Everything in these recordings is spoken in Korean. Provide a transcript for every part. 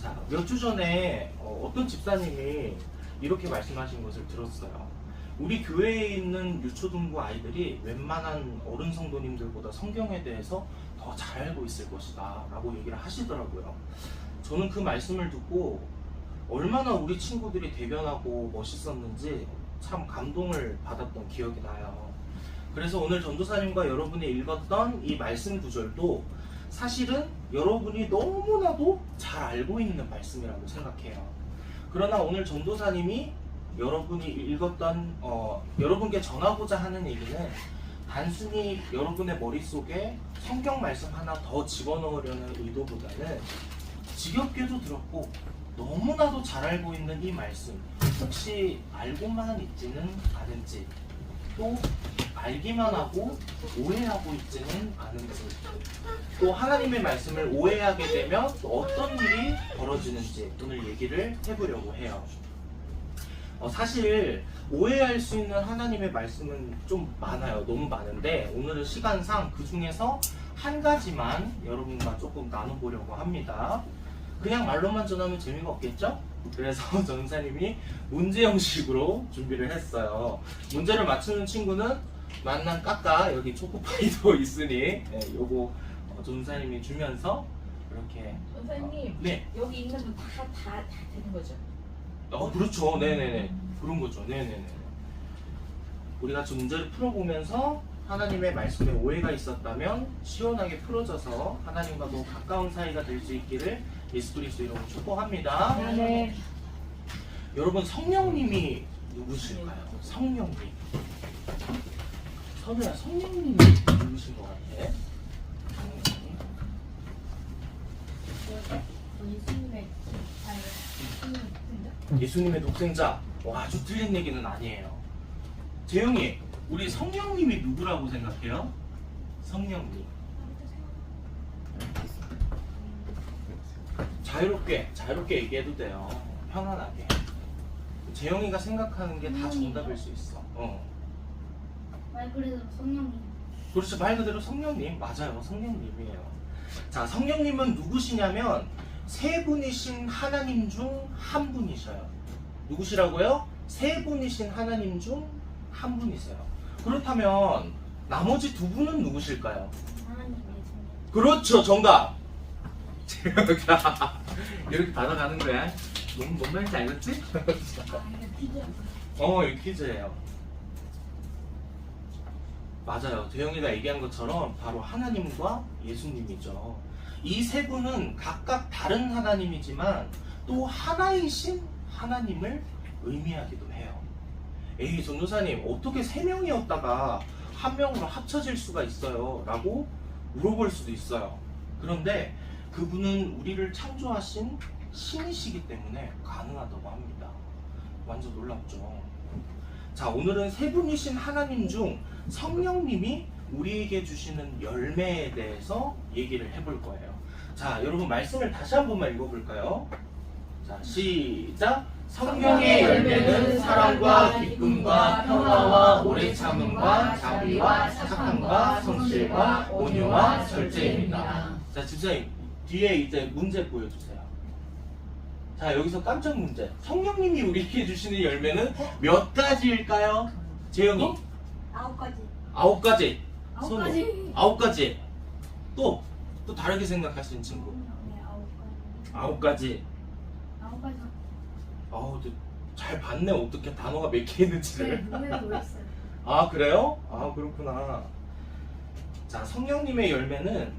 자, 몇 주 전에 어떤 집사님이 이렇게 말씀하신 것을 들었어요. 우리 교회에 있는 유초등부 아이들이 웬만한 어른 성도님들보다 성경에 대해서 더 잘 알고 있을 것이다 라고 얘기를 하시더라고요. 저는 그 말씀을 듣고 얼마나 우리 친구들이 대변하고 멋있었는지 참 감동을 받았던 기억이 나요. 그래서 오늘 전도사님과 여러분이 읽었던 이 말씀 구절도 사실은 여러분이 너무나도 잘 알고 있는 말씀이라고 생각해요. 그러나 오늘 전도사님이 여러분이 읽었던 여러분께 전하고자 하는 얘기는 단순히 여러분의 머릿속에 성경 말씀 하나 더 집어넣으려는 의도보다는 지겹게도 들었고 너무나도 잘 알고 있는 이 말씀 혹시 알고만 있지는 않은지 또 알기만 하고 오해하고 있지는 않은지 또 하나님의 말씀을 오해하게 되면 또 어떤 일이 벌어지는지 오늘 얘기를 해보려고 해요. 사실 오해할 수 있는 하나님의 말씀은 좀 많아요. 너무 많은데 오늘은 시간상 그 중에서 한 가지만 여러분과 조금 나눠보려고 합니다. 그냥 말로만 전하면 재미가 없겠죠? 그래서 전사님이 문제 형식으로 준비를 했어요. 문제를 맞추는 친구는 만난 까까 여기 초코파이도 있으니 요거 전사님이 주면서 이렇게 전사님 네. 여기 있는 분 다 되는 거죠? 그렇죠. 네네네. 그런 거죠. 네네네. 우리 같이 문제를 풀어보면서 하나님의 말씀에 오해가 있었다면 시원하게 풀어져서 하나님과 더 가까운 사이가 될 수 있기를 예수 그리스도 이름으로 축복합니다. 네. 여러분 성령님이 누구실까요? 성령님. 선우야, 성령님이 누구신 것 같아? 예수님의 독생자. 아주 틀린 얘기는 아니에요. 재영이, 우리 성령님이 누구라고 생각해요? 성령님. 자유롭게 얘기해도 돼요. 편안하게. 재영이가 생각하는 게 다 정답일 수 있어. 말 그대로 성령님. 그렇죠. 말 그대로 성령님. 맞아요. 성령님이에요. 자, 성령님은 누구시냐면 세 분이신 하나님 중 한 분이셔요. 누구시라고요? 세 분이신 하나님 중 한 분이세요. 그렇다면 나머지 두 분은 누구실까요? 하나님 예수님. 그렇죠. 정답. 이렇게 받아가는 거야. 뭔 말인지 알겠지? 이거 퀴즈. 이거 퀴즈예요. 맞아요. 대영이가 얘기한 것처럼 바로 하나님과 예수님이죠. 이 세 분은 각각 다른 하나님이지만 또 하나이신 하나님을 의미하기도 해요. 에이, 전도사님, 어떻게 세 명이었다가 한 명으로 합쳐질 수가 있어요? 라고 물어볼 수도 있어요. 그런데 그분은 우리를 창조하신 신이시기 때문에 가능하다고 합니다. 완전 놀랍죠? 자, 오늘은 세 분이신 하나님 중 성령님이 우리에게 주시는 열매에 대해서 얘기를 해볼 거예요. 자, 여러분 말씀을 다시 한 번만 읽어볼까요? 자, 시작! 성령의 열매는 사랑과 기쁨과 평화와 오래 참음과 자비와 착함과 성실과 온유와 절제입니다. 자, 집사님 뒤에 이제 문제 보여주세요. 자, 여기서 깜짝 문제. 성령님이 우리에게 주시는 열매는 몇 가지일까요? 재영이? 9가지. 9가지. 9가지. 9가지. 또 다르게 생각하시는 친구. 네, 9가지. 9가지. 9가지. 잘 봤네. 어떻게 단어가 몇 개 네, 있는지를. 눈에 보였어요. 아, 그래요? 그렇구나. 자, 성령님의 열매는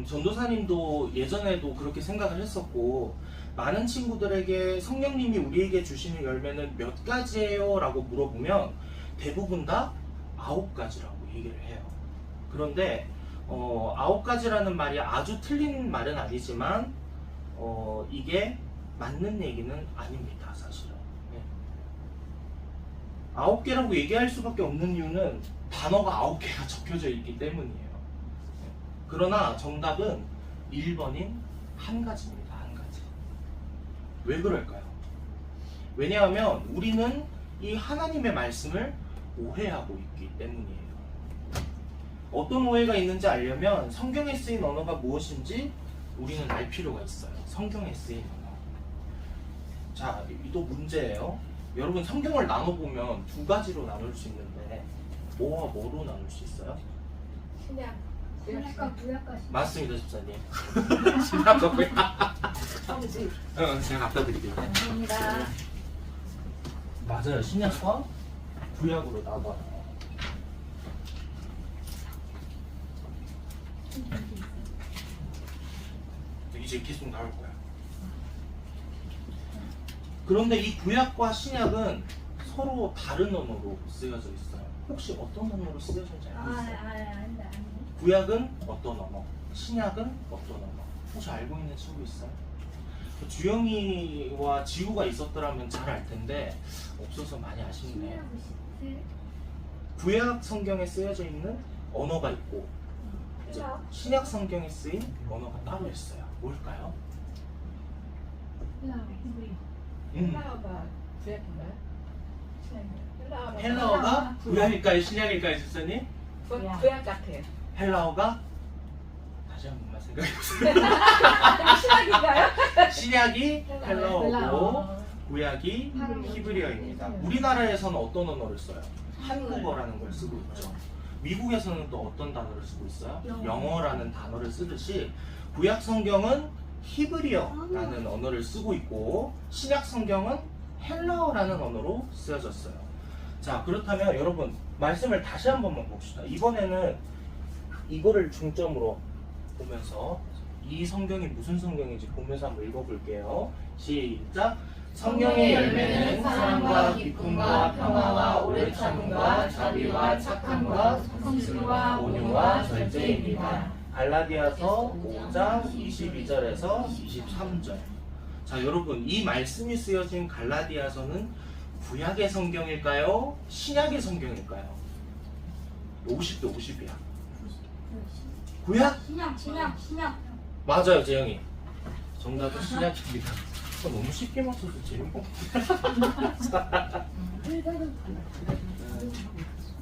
전도사님도 예전에도 그렇게 생각을 했었고 많은 친구들에게 성령님이 우리에게 주시는 열매는 몇 가지예요? 라고 물어보면 대부분 다 9가지라고 얘기를 해요. 그런데 9가지라는 말이 아주 틀린 말은 아니지만 이게 맞는 얘기는 아닙니다. 사실은. 9개라고 얘기할 수밖에 없는 이유는 단어가 9개가 적혀져 있기 때문이에요. 그러나 정답은 1번인 한 가지입니다. 한 가지. 왜 그럴까요? 왜냐하면 우리는 이 하나님의 말씀을 오해하고 있기 때문이에요. 어떤 오해가 있는지 알려면 성경에 쓰인 언어가 무엇인지 우리는 알 필요가 있어요. 성경에 쓰인 언어. 자, 또 문제예요. 여러분 성경을 나눠보면 두 가지로 나눌 수 있는데 뭐와 뭐로 나눌 수 있어요? 신약. 신약과 구약까지. 맞습니다, 집사님. 신약과 구약. 성지. 제가 갖다 드릴게요. 감사합니다. 맞아요. 신약과 구약으로 나눠요. 이제 계속 나올 거야. 그런데 이 구약과 신약은 서로 다른 언어로 쓰여져 있어요. 혹시 어떤 언어로 쓰여졌는지 알고 있어요? 안돼. 구약은 어떤 언어, 신약은 어떤 언어? 혹시 알고 있는 친구 있어요? 주영이와 지우가 있었더라면 잘 알 텐데 없어서 많이 아쉽네요. 구약 성경에 쓰여져 있는 언어가 있고 이제 신약 성경에 쓰인 언어가 따로 있어요. 뭘까요? 헬라어가 구약인가요? 신약인가요? 헬라어가 구약일까요? 신약일까요, 집사님? 구약 같아요. 헬라어가 다시 한 번만 생각해보세요. 신약인가요? 신약이 헬라어고 헬라어. 구약이 히브리어입니다. 우리나라에서는 어떤 언어를 써요? 한국어라는 걸 쓰고 있죠. 미국에서는 또 어떤 단어를 쓰고 있어요? 영어라는 단어를 쓰듯이 구약 성경은 히브리어라는 언어를 쓰고 있고 신약 성경은 헬라어라는 언어로 쓰여졌어요. 자, 그렇다면 여러분 말씀을 다시 한 번만 봅시다. 이번에는 이거를 중점으로 보면서 이 성경이 무슨 성경인지 보면서 한번 읽어볼게요. 시작! 성령의 열매는 사랑과 기쁨과 평화와 오래 참음과 자비와 착함과 성실과 온유와 절제입니다. 갈라디아서 5장 22절에서 23절. 자, 여러분 이 말씀이 쓰여진 갈라디아서는 구약의 성경일까요? 신약의 성경일까요? 50대 50이야. 구약? 신약. 맞아요, 재영이. 정답은 신약입니다. 너무 쉽게 맞춰서 재밌고.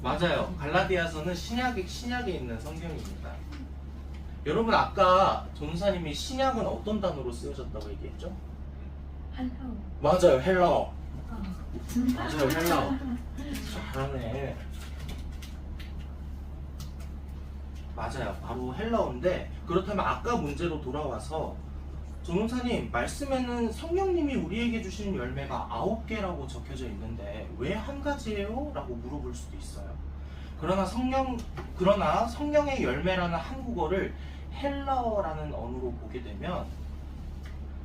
맞아요. 갈라디아서는 신약에 있는 성경입니다. 여러분 아까 전사님이 신약은 어떤 단어로 쓰여졌다고 얘기했죠? 맞아요, 헬라어. 맞아요, 헬라어. 잘하네. 맞아요, 바로 헬라어인데 그렇다면 아까 문제로 돌아와서 전원사님 말씀에는 성령님이 우리에게 주시는 열매가 9개라고 적혀져 있는데 왜 한 가지예요? 라고 물어볼 수도 있어요. 그러나 성령의 열매라는 한국어를 헬라어라는 언어로 보게 되면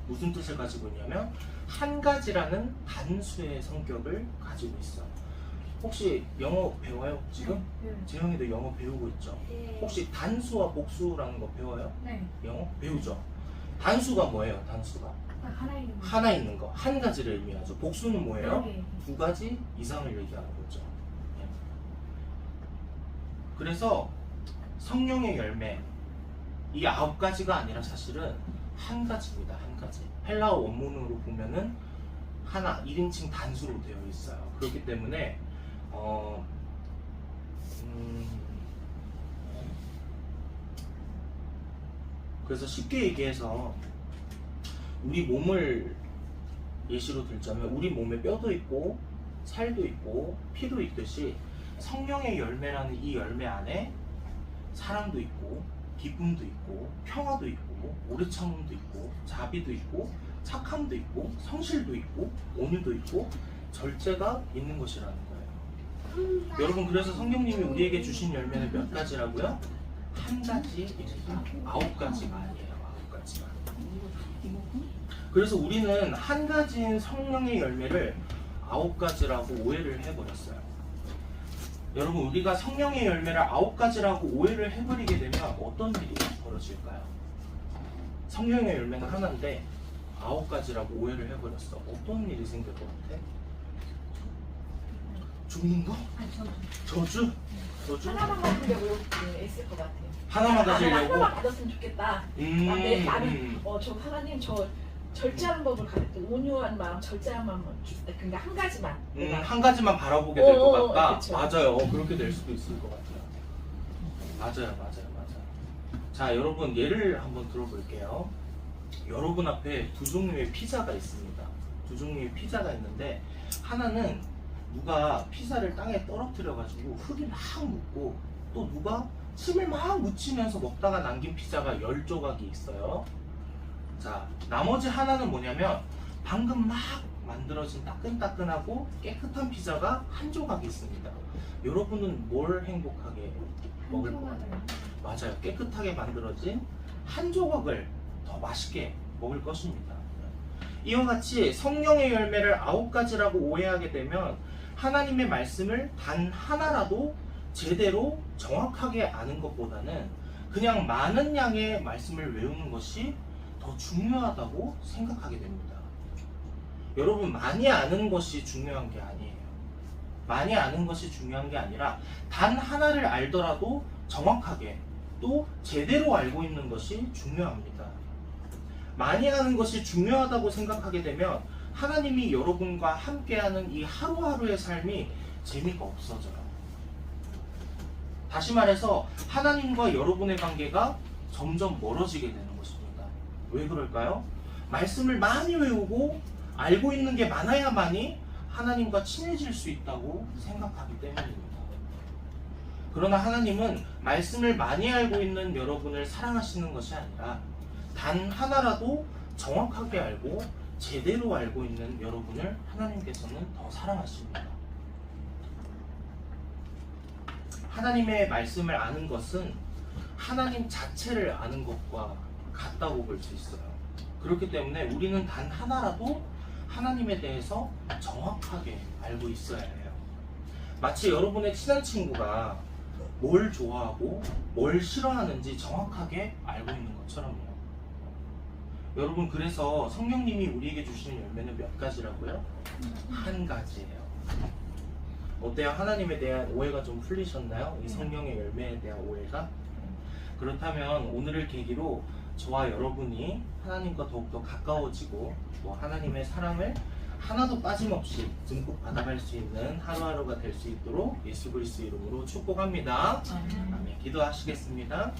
무슨 뜻을 가지고 있냐면 한 가지라는 단수의 성격을 가지고 있어요. 혹시 영어 배워요 지금? 재영이도 영어 배우고 있죠? 혹시 단수와 복수라는 거 배워요? 네. 영어 배우죠? 단수가 뭐예요? 단수가 하나 있는 거, 한 가지를 의미하죠. 복수는 뭐예요? 두 가지 이상을 얘기하는 거죠. 네. 그래서 성령의 열매 이 9가지가 아니라 사실은 한 가지입니다. 한 가지. 헬라어 원문으로 보면은 하나 1인칭 단수로 되어 있어요. 그렇기 때문에 그래서 쉽게 얘기해서 우리 몸을 예시로 들자면 우리 몸에 뼈도 있고 살도 있고 피도 있듯이 성령의 열매라는 이 열매 안에 사랑도 있고 기쁨도 있고 평화도 있고 오래 참음도 있고 자비도 있고 착함도 있고 성실도 있고 온유도 있고 절제가 있는 것이라는 거예요. 여러분 그래서 성령님이 우리에게 주신 열매는 몇 가지라고요? 한 가지입니다. 9가지가 아니에요. 9가지가. 그래서 우리는 한 가지인 성령의 열매를 9가지라고 오해를 해버렸어요. 여러분 우리가 성령의 열매를 9가지라고 오해를 해버리게 되면 어떤 일이 벌어질까요? 성령의 열매는 하나인데 9가지라고 오해를 해버렸어. 어떤 일이 생길 것 같아? 죽는 거? 저주? 저주? 하나만 가지려고 애쓸 것 같아요. 하나만 가지려고? 하나만 받았으면 좋겠다. 나는 저 하나님 저 절제하는 법을 가르쳐 온유한 마음, 절제한 마음을 주셨다. 그러니까 한 가지만. 한 가지만 바라보게 될 것 같다. 그쵸. 맞아요. 그렇게 될 수도 있을 것 같아요. 맞아요. 자, 여러분 예를 한번 들어볼게요. 여러분 앞에 두 종류의 피자가 있습니다. 두 종류의 피자가 있는데 하나는 누가 피자를 땅에 떨어뜨려 가지고 흙이 막 묻고 또 누가 침을 막 묻히면서 먹다가 남긴 피자가 10조각이 있어요. 자, 나머지 하나는 뭐냐면 방금 막 만들어진 따끈따끈하고 깨끗한 피자가 한 조각이 있습니다. 여러분은 뭘 행복하게 먹을 것 같아요? 맞아요. 깨끗하게 만들어진 한 조각을 더 맛있게 먹을 것입니다. 이와 같이 성령의 열매를 9가지라고 오해하게 되면 하나님의 말씀을 단 하나라도 제대로 정확하게 아는 것보다는 그냥 많은 양의 말씀을 외우는 것이 더 중요하다고 생각하게 됩니다. 여러분, 많이 아는 것이 중요한 게 아니에요. 많이 아는 것이 중요한 게 아니라 단 하나를 알더라도 정확하게 또 제대로 알고 있는 것이 중요합니다. 많이 아는 것이 중요하다고 생각하게 되면 하나님이 여러분과 함께하는 이 하루하루의 삶이 재미가 없어져요. 다시 말해서 하나님과 여러분의 관계가 점점 멀어지게 되는 것입니다. 왜 그럴까요? 말씀을 많이 외우고 알고 있는 게 많아야만이 하나님과 친해질 수 있다고 생각하기 때문입니다. 그러나 하나님은 말씀을 많이 알고 있는 여러분을 사랑하시는 것이 아니라 단 하나라도 정확하게 알고 제대로 알고 있는 여러분을 하나님께서는 더 사랑하십니다. 하나님의 말씀을 아는 것은 하나님 자체를 아는 것과 같다고 볼 수 있어요. 그렇기 때문에 우리는 단 하나라도 하나님에 대해서 정확하게 알고 있어야 해요. 마치 여러분의 친한 친구가 뭘 좋아하고 뭘 싫어하는지 정확하게 알고 있는 것처럼요. 여러분, 그래서 성령님이 우리에게 주시는 열매는 몇 가지라고요? 한 가지예요. 어때요? 하나님에 대한 오해가 좀 풀리셨나요? 이 성령의 열매에 대한 오해가? 그렇다면 오늘을 계기로 저와 여러분이 하나님과 더욱더 가까워지고 또 하나님의 사랑을 하나도 빠짐없이 듬뿍 받아갈 수 있는 하루하루가 될 수 있도록 예수 그리스도 이름으로 축복합니다. 아멘. 기도하시겠습니다.